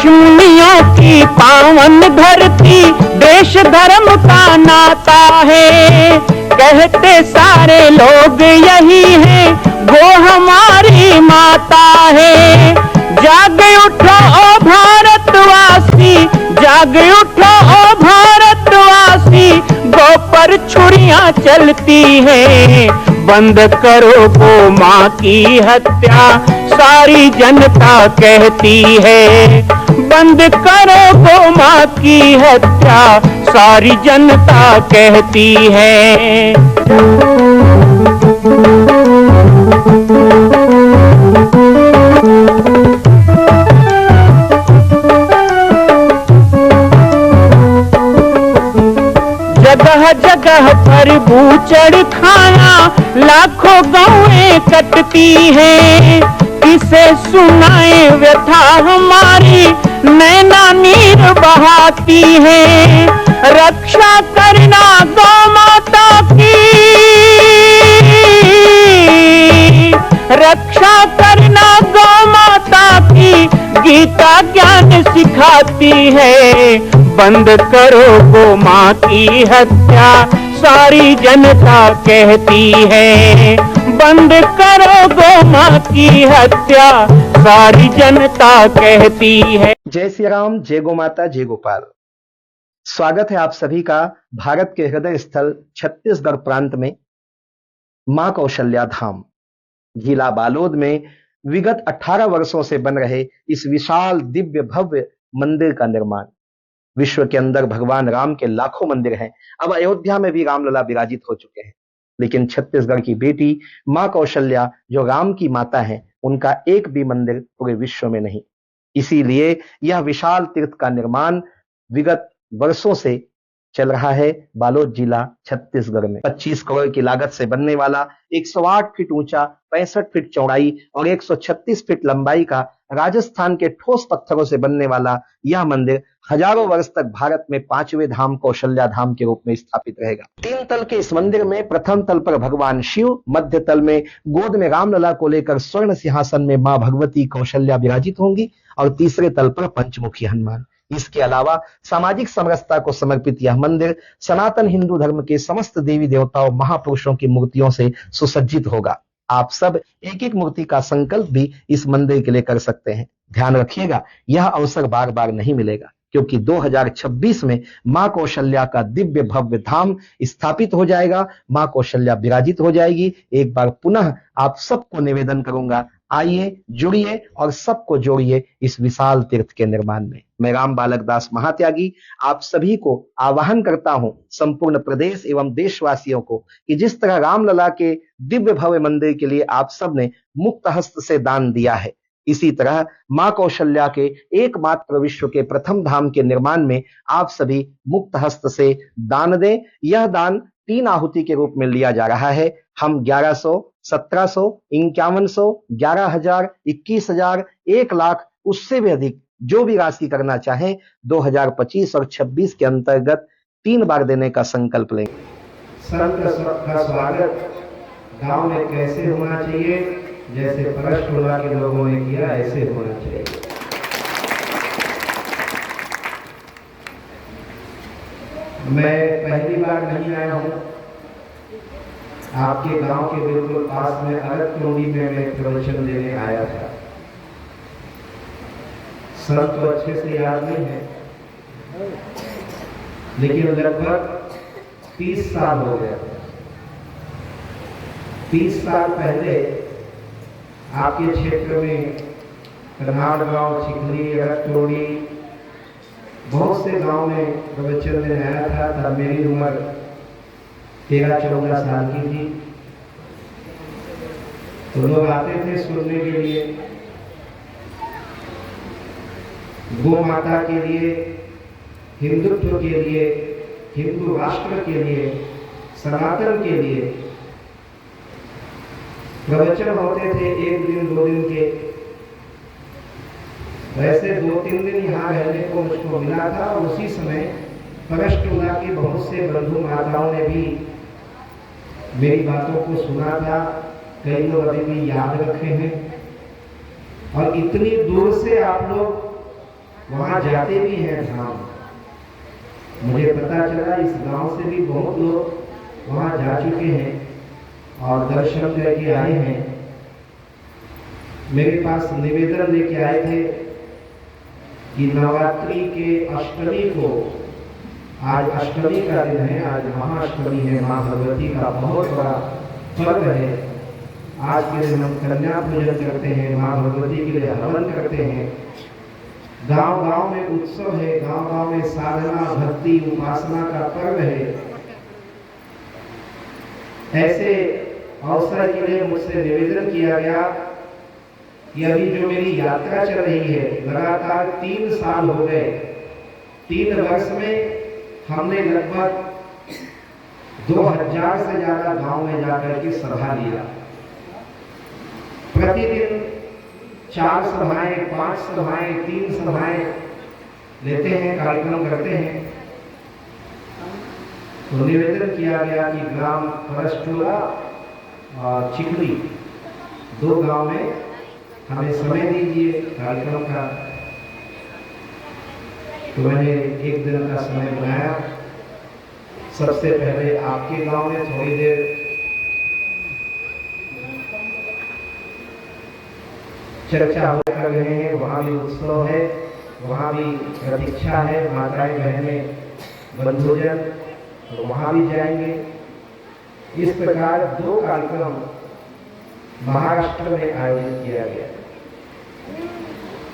ऋषिमुनियों की पावन धरती, देश धर्म का नाता है। कहते सारे लोग यही है, वो हमारी माता है। जाग उठो ओ भारतवासी, जाग उठो ओ भारतवासी, गौ पर छुरियां चलती हैं। बंद करो गौ माँ की हत्या, सारी जनता कहती है। बंद करो गौ माँ की हत्या, सारी जनता कहती है। जगह जगह पर बूचड़ खाना, लाखों गौएं कटती हैं। किसे सुनाए व्यथा हमारी, नैना नीर बहाती है। रक्षा करना गौ माता की, रक्षा करना गौ माता की, गीता ज्ञान सिखाती है। बंद करो गौ माँ की हत्या, सारी जनता कहती है। बंद करो गौ माँ की हत्या, सारी जनता कहती है। जय श्री राम, जय गौ माता, जय गोपाल। स्वागत है आप सभी का भारत के हृदय स्थल छत्तीसगढ़ प्रांत में मां कौशल्या धाम जिला बालोद में विगत 18 वर्षों से बन रहे इस विशाल दिव्य भव्य मंदिर का निर्माण। विश्व के अंदर भगवान राम के लाखों मंदिर हैं। अब अयोध्या में भी रामलला विराजित हो चुके हैं, लेकिन छत्तीसगढ़ की बेटी मां कौशल्या जो राम की माता है, उनका एक भी मंदिर पूरे विश्व में नहीं। इसीलिए यह विशाल तीर्थ का निर्माण विगत वर्षों से चल रहा है बालोद जिला छत्तीसगढ़ में। 25 करोड़ की लागत से बनने वाला 108 फीट ऊंचा, 65 फीट चौड़ाई और 136 फीट लंबाई का राजस्थान के ठोस पत्थरों से बनने वाला यह मंदिर हजारों वर्ष तक भारत में 5वें धाम कौशल्या धाम के रूप में स्थापित रहेगा। 3 तल के इस मंदिर में प्रथम तल पर भगवान शिव, मध्य तल में गोद में रामलला को लेकर स्वर्ण सिंहासन में मां भगवती कौशल्या विराजित होंगी और तीसरे तल पर पंचमुखी हनुमान। इसके अलावा सामाजिक समरसता को समर्पित यह मंदिर सनातन हिंदू धर्म के समस्त देवी देवताओं महापुरुषों की मूर्तियों से सुसज्जित होगा। आप सब एक एक मूर्ति का संकल्प भी इस मंदिर के लिए कर सकते हैं। ध्यान रखिएगा, यह अवसर बार बार नहीं मिलेगा, क्योंकि 2026 में मां कौशल्या का दिव्य भव्य धाम स्थापित हो जाएगा। मां कौशल्या विराजित हो जाएगी। एक बार पुनः आप सबको निवेदन करूंगा, आइए, जुड़िए और सबको जोड़िए इस विशाल तीर्थ के निर्माण में। मैं राम बालक दास महात्यागी आप सभी को आह्वान करता हूं, संपूर्ण प्रदेश एवं देशवासियों को, कि जिस तरह रामलला के दिव्य भव्य मंदिर के लिए आप सब ने मुक्त हस्त से दान दिया है, इसी तरह मां कौशल्या के एकमात्र विश्व के प्रथम धाम के निर्माण में आप सभी मुक्त हस्त से दान दें। यह दान 3 आहुति के रूप में लिया जा रहा है। हम 1100, 1700, 5100, 11,000, 21,000, 1 लाख, उससे भी अधिक जो भी राशि करना चाहें 2025 और 26 के अंतर्गत 3 बार देने का संकल्प लें। संत का स्वागत गांव में कैसे होना चाहिए, जैसे परशुराम के लोगों ने किया ऐसे होना चाहिए। मैं पहली बार नहीं आया हूं, आपके गांव के बिल्कुल पास में अलग टोली में मैं प्रवचन देने आया था। सब तो अच्छे से याद नहीं है, लेकिन लगभग 30 साल हो गया। 30 साल पहले आपके क्षेत्र में कन्हाड़ गांव, चिखली, रतोड़ी, बहुत से गांव में प्रवचन में आया था। तब मेरी उम्र 13-14 साल की थी। तो लोग आते थे सुनने के लिए, गौ माता के लिए, हिंदुत्व के लिए, हिंदू राष्ट्र के लिए, सनातन के लिए प्रवचन होते थे। 1 दिन 2 दिन के, वैसे 2-3 दिन यहाँ रहने को मुझको मिला था। और उसी समय परशुराम की बहुत से बंधु माताओं ने भी मेरी बातों को सुना था। कई लोग अभी भी याद रखे हैं। और इतनी दूर से आप लोग वहाँ जाते भी हैं धाम। मुझे पता चला इस गांव से भी बहुत लोग वहाँ जा चुके हैं और दर्शन करके आए हैं। मेरे पास निवेदन लेके आए थे कि नवरात्रि के अष्टमी को, आज अष्टमी का दिन है, आज महाअष्टमी है, माँ भगवती का बहुत बड़ा पर्व है। आज के दिन हम कन्या पूजन करते हैं, माँ भगवती के लिए हवन करते हैं। गांव गांव में उत्सव है, गांव गांव में साधना भक्ति उपासना का पर्व है। ऐसे अवसर के लिए मुझसे निवेदन किया गया कि अभी जो मेरी यात्रा चल रही है, लगातार 3 साल हो गए, 3 वर्ष में हमने लगभग 2000 से ज्यादा गांव में जाकर के सभा लिया। प्रतिदिन 4 सभाएं, 5 सभाएं, 3 सभाएं लेते हैं, कार्यक्रम करते हैं। तो निवेदन किया गया कि ग्राम परसटोला और चिखली 2 गांव में हमें समय दीजिए कार्यक्रम का। तो मैंने 1 दिन का समय बनाया। सबसे पहले आपके गांव में थोड़ी देर चर्चा हो कर रहे हैं, वहाँ भी उत्सव है, वहाँ भी प्रतीक्षा है, माताएं बहनें बंधुजन, तो वहाँ भी जाएंगे। इस प्रकार 2 कार्यक्रम महाराष्ट्र में आयोजित किया गया।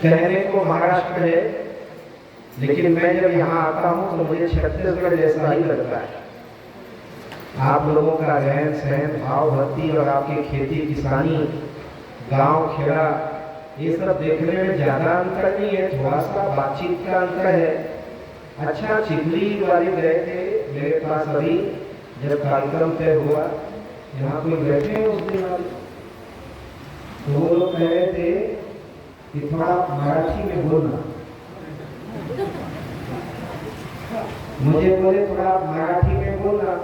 कहने को महाराष्ट्र है, लेकिन मैं जब यहाँ आता हूँ तो मुझे छत्तीसगढ़ जैसा ही लगता है। आप लोगों का रहन सहन, भाव भक्ति और आपकी खेती किसानी, गांव खेड़ा, ये सब देखने में ज्यादा अंतर नहीं है, थोड़ा सा बातचीत का अंतर है। अच्छा, चिखली वाले गए थे मेरे पास अभी, जब कार्यक्रम तय हुआ, यहाँ कोई बैठे हैं उस दिन वाले, तो वो लोग कह रहे थे कि थोड़ा मराठी में बोलना। मुझे बोले थोड़ा मराठी में बोलना।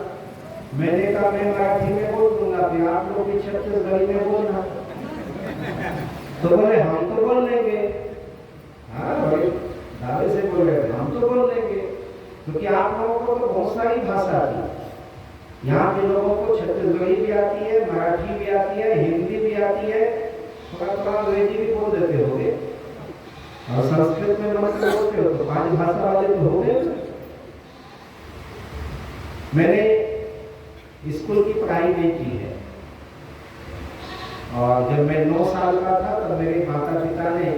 मैंने कहा मैं मराठी में बोल दूंगा, फिर आप लोग भी छत्तीसगढ़ी में बोलना। तो बोले हम तो बोल लेंगे। हाँ, बड़े दावे से बोल रहे थे, हम तो बोल लेंगे, क्योंकि आप लोगों को तो बहुत सारी भाषा आती है। यहाँ के लोगों को छत्तीसगढ़ी भी आती है, मराठी भी आती है, हिंदी भी आती है, थोड़ा थोड़ा अंग्रेजी भी बोल देते होंगे, और संस्कृत में नमस्ते बोलते हो, तो 5 भाषा वाले तो हो गए। मैंने स्कूल की पढ़ाई नहीं की है, और जब मैं 9 साल का था तब मेरे माता पिता ने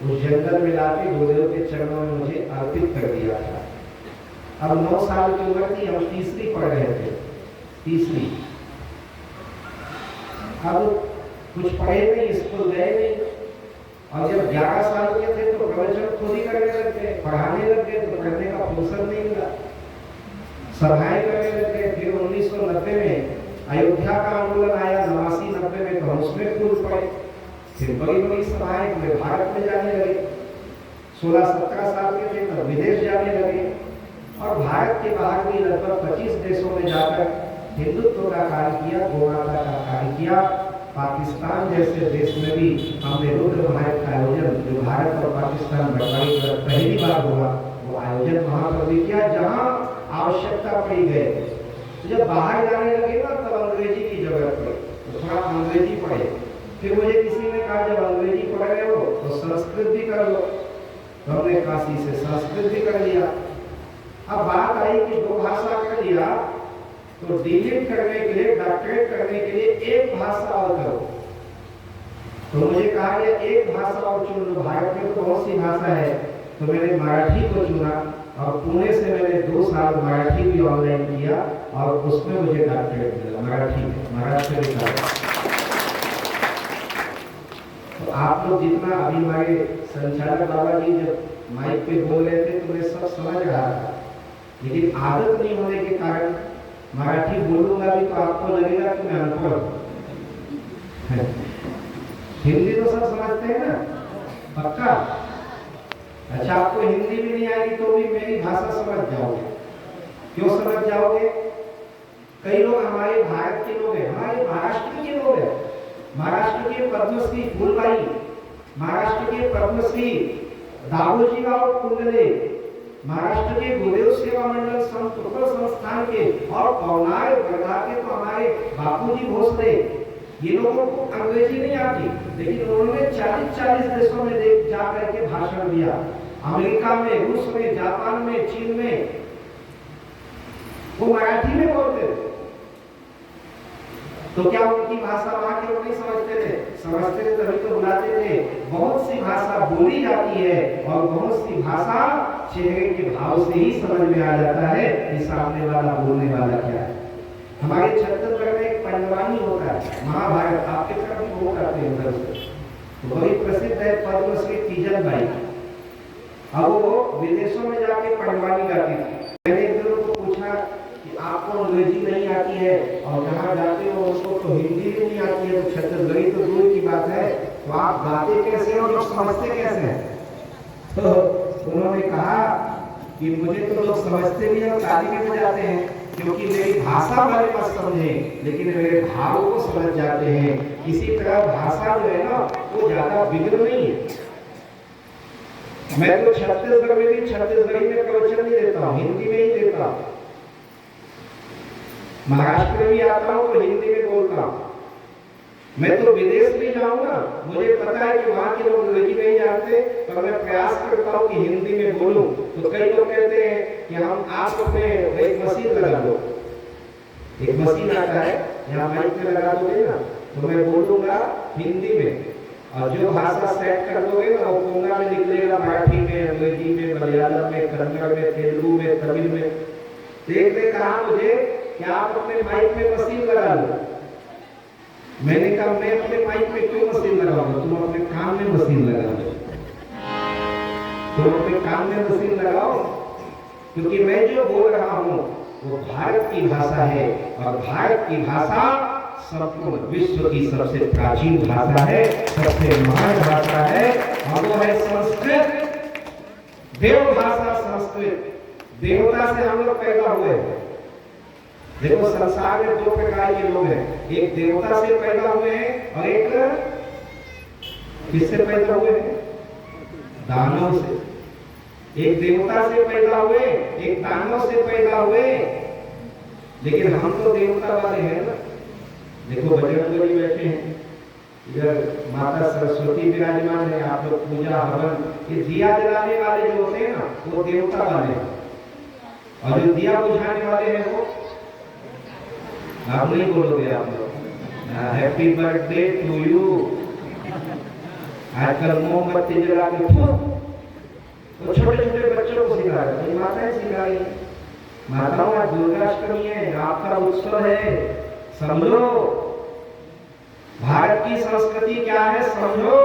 उस जंगल में लाके गुरुदेव के चरणों में मुझे अर्पित कर दिया था। अब 9 साल की उम्र थी, हम तीसरी पढ़ रहे थे, तीसरी। अब कुछ पढ़े नहीं, स्कूल गए नहीं, और जब 11 साल के थे तो प्रवचन खुद ही करने लग गए, पढ़ाने लग गए, तो पढ़ने का फुर्सत नहीं मिला, सभाएं करने लग गए। फिर 1990 में अयोध्या का आंदोलन आया, 89-90 में, तो हम उसमें कूद पड़े। फिर बड़ी बड़ी सभाएं पूरे भारत में जाने लगे। 16-17 साल के थे तब विदेश जाने लगे, और भारत के बाहर भी लगभग 25 देशों में जाकर हिंदुत्व का कार्य किया, गौमाता का कार्य किया। पाकिस्तान जैसे देश में भी हमने रुद्र महायज्ञ का आयोजन, जो भारत और पाकिस्तान बंटवारे पर पहली बार हुआ, वो आयोजन वहां पर भी किया, जहां आवश्यकता पड़ी गए। तो जब बाहर जाने लगे ना, तब अंग्रेजी की जरूरत पड़ी, तो थोड़ा अंग्रेजी पढ़े। फिर मुझे किसी ने कहा जब अंग्रेजी पढ़ रहे हो तो संस्कृत भी कर लो, तो हमने काशी से संस्कृत भी कर लिया। अब बात आई कि 2 भाषा कर लिया, तो डीलिट करने के लिए, डॉक्टरेट करने के लिए 1 भाषा और करो। तो मुझे कहा गया 1 भाषा और चुन लो, भारत में तो बहुत सी भाषा है। तो मैंने मराठी को चुना, और पुणे से मैंने 2 साल मराठी भी ऑनलाइन किया, और उसमें मुझे डॉक्टरेट मिला मराठी में, महाराष्ट्र का। तो आप लोग जितना अभी हमारे संचालक बाबा जी जब माइक पे बोल रहे थे तो मैं सब समझ रहा था, लेकिन आदत नहीं होने के कारण मराठी बोलूंगा भी तो आपको लगेगा कि मैं अनपढ़ हूं। हिंदी तो सब समझते हैं ना, पक्का? अच्छा, आपको हिंदी भी नहीं आएगी तो भी मेरी भाषा समझ जाओगे। क्यों समझ जाओगे? कई लोग हमारे भारत के लोग हैं, हमारे महाराष्ट्र के लोग हैं। महाराष्ट्र के पद्मश्री फूलबाई, महाराष्ट्र के पद्मश्री दाऊजी राव कुंडले महाराष्ट्र के गुरुदेव सेवा मंडल संत संस्थान के और पौनार वर्धा के तो हमारे बापूजी भोसले, ये लोगों को अंग्रेजी नहीं आती, लेकिन उन्होंने 40 देशों में जा करके भाषण दिया। अमेरिका में, रूस में, जापान में, चीन में, वो मराठी में बोलते थे। तो क्या उनकी भाषा वहां के लोग नहीं समझते थे? समझते थे, तभी तो बुलाते थे। बहुत सी भाषा बोली जाती है और बहुत सी भाषा चेहरे के भाव से ही समझ में आ जाता है कि सामने वाला बोलने वाला क्या है। हमारे छत्तीसगढ़ में एक पंडवानी होता है, महाभारत आपके तरफ वो करते हैं उधर से, तो बड़ी प्रसिद्ध है पद्मश्री तीजन बाई। अब वो विदेशों में जाके पंडवानी गाती थी। मैंने एक दिन उनको पूछा कि आपको अंग्रेजी नहीं आती है और जहाँ जाते हो उसको तो हिंदी भी नहीं आती है, तो छत्तीसगढ़ी तो दूर की बात है, तो आप गाते कैसे हैं और लोग समझते कैसे हैं? तो उन्होंने कहा कि मुझे तो लोग समझते भी हैं और ताली भी बजाते हैं, क्योंकि मेरी भाषा वाले मत समझे लेकिन मेरे भाव को समझ जाते हैं। इसी तरह भाषा जो है ना वो ज्यादा बिगड़ नहीं है। मैं तो छत्तीसगढ़ में भी छत्तीसगढ़ी में प्रवचन नहीं देता हूँ, हिंदी में ही देता हूँ। महाराष्ट्र में भी आता हूँ तो हिंदी में बोलता हूँ। मैं तो विदेश भी जाऊंगा, मुझे पता है कि वहां के लोग अंग्रेजी नहीं जानते, तो मैं प्रयास करता हूँ कि हिंदी में बोलूं। तो कई लोग कहते हैं कि हम आप अपने एक मशीन लगा दो, एक मशीन आता है यहाँ माइक में लगा दोगे ना, तो मैं बोलूंगा हिंदी में और जो भाषा सेट कर दोगे ना वो कोंगा में निकलेगा, मराठी में, अंग्रेजी में, मलयालम में, कन्नड़ में, तेलुगु में, तमिल में। एक ने कहा मुझे कि आप अपने माइक में मशीन लगा लो। मैंने कहा मैं अपने माइक में क्यों मशीन लगाऊंगा, तुम अपने कान में मशीन लगा लो। तुम अपने कान में मशीन लगाओ, क्योंकि मैं जो बोल रहा हूँ वो भारत की भाषा है और भारत की भाषा संपूर्ण विश्व की सबसे प्राचीन भाषा है, सबसे महान भाषा है और वो है संस्कृत। देव भाषा संस्कृत, देवता से हम लोग पैदा हुए। देखो संसार में दो प्रकार के लोग हैं, एक देवता से पैदा हुए हैं और एक किससे पैदा हुए हैं? दानव से। एक देवता से पैदा हुए, एक दानव से पैदा हुए, लेकिन हम तो देवता वाले हैं ना। देखो बजरंगबली बैठे हैं, इधर माता सरस्वती विराजमान है, आप लोग पूजा हवन, ये दिया जलाने वाले जो होते हैं ना वो देवता वाले हैं, और जो दिया बुझाने वाले हैं वो आप नहीं बोलोगे। आप लोग हैप्पी बर्थडे टू यू, आजकल मोमबत्ती जला के तो छोटे छोटे बच्चों को सिखा रहे हैं, माताएं सिखा रही हैं। माताओं आज दुर्गाष्टमी है, आपका उत्सव है, समझो भारत की संस्कृति क्या है, समझो।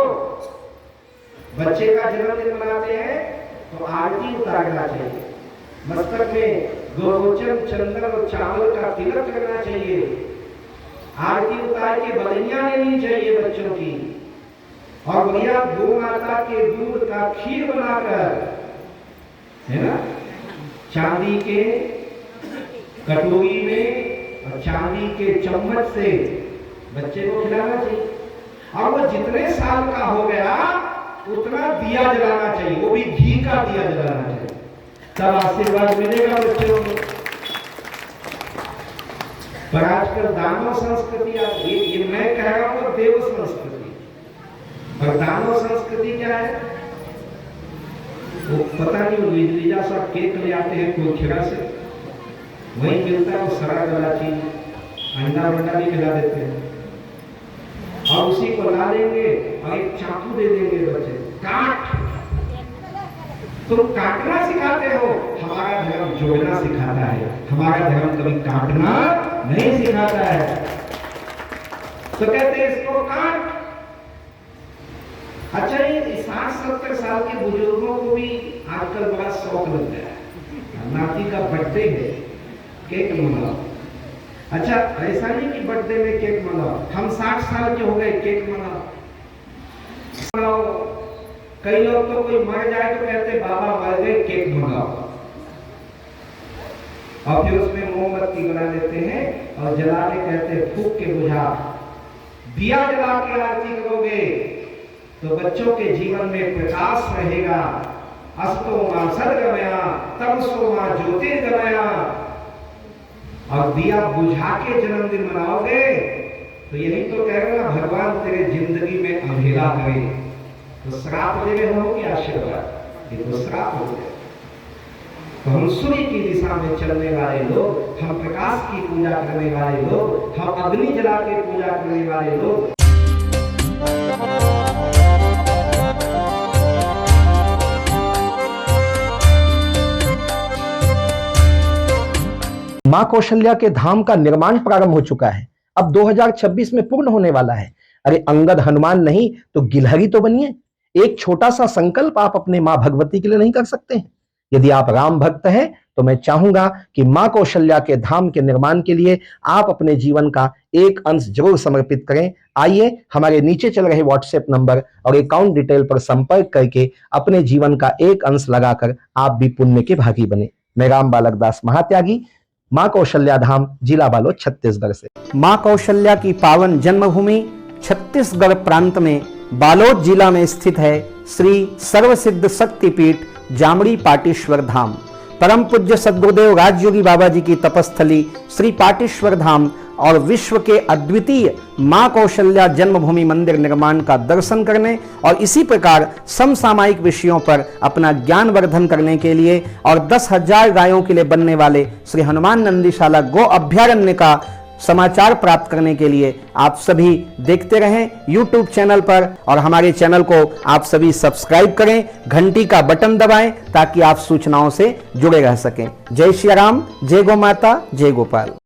बच्चे का जन्मदिन मनाते हैं तो आरती उतारना चाहिए, मस्तक में गोरोचन चंदन और चावल का तिलक करना चाहिए, आरती उतार के बलियां लेनी चाहिए बच्चों की, और भैया गौ माता के दूध का खीर बनाकर, है ना, चांदी के कटोरी में और चांदी के चम्मच से बच्चे को खिलाना चाहिए। और वो जितने साल का हो गया उतना दिया जलाना चाहिए, वो भी घी का दिया जलाना चाहिए, तब आशीर्वाद मिलेगा बच्चों को। पर आजकल दानव संस्कृति, ये मैं कह रहा हूं देव संस्कृति, और दानव संस्कृति क्या है वो पता नहीं। वो लीजा सब केक ले आते हैं कोखिरा से, वही मिलता है वो सड़ा गला चीज, अंडा वंडा भी खिला देते हैं और उसी को ला लेंगे और एक चाकू दे देंगे बच्चे, काट। तुम काटना सिखाते हो, हमारा धर्म जोड़ना सिखाता है, हमारा धर्म कभी काटना नहीं सिखाता है। तो कहते हैं इसको काट। अच्छा, ये 60-70 साल के बुजुर्गों को भी आजकल बड़ा शौक लग गया है, नाती का बर्थडे है केक मनाओ। अच्छा, ऐसा नहीं कि बर्थडे में केक मनाओ, हम 60 साल के हो गए केक मनाओ। कई लोग तो कोई मर जाए तो कहते बाबा मर गए केक मनाओ, और फिर उसमें मोमबत्ती बना देते हैं और जला के कहते फूक के बुझा। दिया जला के आरती करोगे तो बच्चों के जीवन में प्रकाश रहेगा। अस्तो मां सद्गमया तमसो मां ज्योतिर्गमया। और दिया बुझा के जन्मदिन मनाओगे तो यही तो कहेगा भगवान तेरे जिंदगी में अंधेरा करे। तो श्राप दे रहे हो कि आशीर्वाद? ये तो श्राप हो गया। तो हम सूर्य की दिशा में चलने वाले लोग, हम प्रकाश की पूजा करने वाले लोग, हम अग्नि जला के पूजा करने वाले लोग। मां कौशल्या के धाम का निर्माण प्रारंभ हो चुका है, अब 2026 में पूर्ण होने वाला है। अरे अंगद हनुमान नहीं तो गिलहरी तो बनिए। एक छोटा सा संकल्प आप अपने मां भगवती के लिए नहीं कर सकते हैं? यदि आप राम भक्त हैं तो मैं चाहूंगा कि मां कौशल्या के धाम के निर्माण के लिए आप अपने जीवन का एक अंश जरूर समर्पित करें। आइए हमारे नीचे चल रहे व्हाट्सएप नंबर और अकाउंट डिटेल पर संपर्क करके अपने जीवन का एक अंश लगाकर आप भी पुण्य के भागी बने। मैं राम बालक दास महात्यागी, मां कौशल्या धाम, जिला बालोद, छत्तीसगढ़ से। मां कौशल्या की पावन जन्मभूमि छत्तीसगढ़ प्रांत में बालोद जिला में स्थित है श्री सर्वसिद्ध शक्तिपीठ जामड़ी पाटेश्वर धाम। परम पूज्य सद्गुरुदेव राजयोगी बाबा जी की तपस्थली श्री पाटेश्वर धाम और विश्व के अद्वितीय मां कौशल्या जन्मभूमि मंदिर निर्माण का दर्शन करने और इसी प्रकार समसामयिक विषयों पर अपना ज्ञान वर्धन करने के लिए और 10,000 गायों के लिए बनने वाले श्री हनुमान नंदीशाला गो अभ्यारण्य का समाचार प्राप्त करने के लिए आप सभी देखते रहें YouTube चैनल पर, और हमारे चैनल को आप सभी सब्सक्राइब करें, घंटी का बटन दबाएं ताकि आप सूचनाओं से जुड़े रह सकें। जय श्री राम, जय गौ माता, जय गोपाल।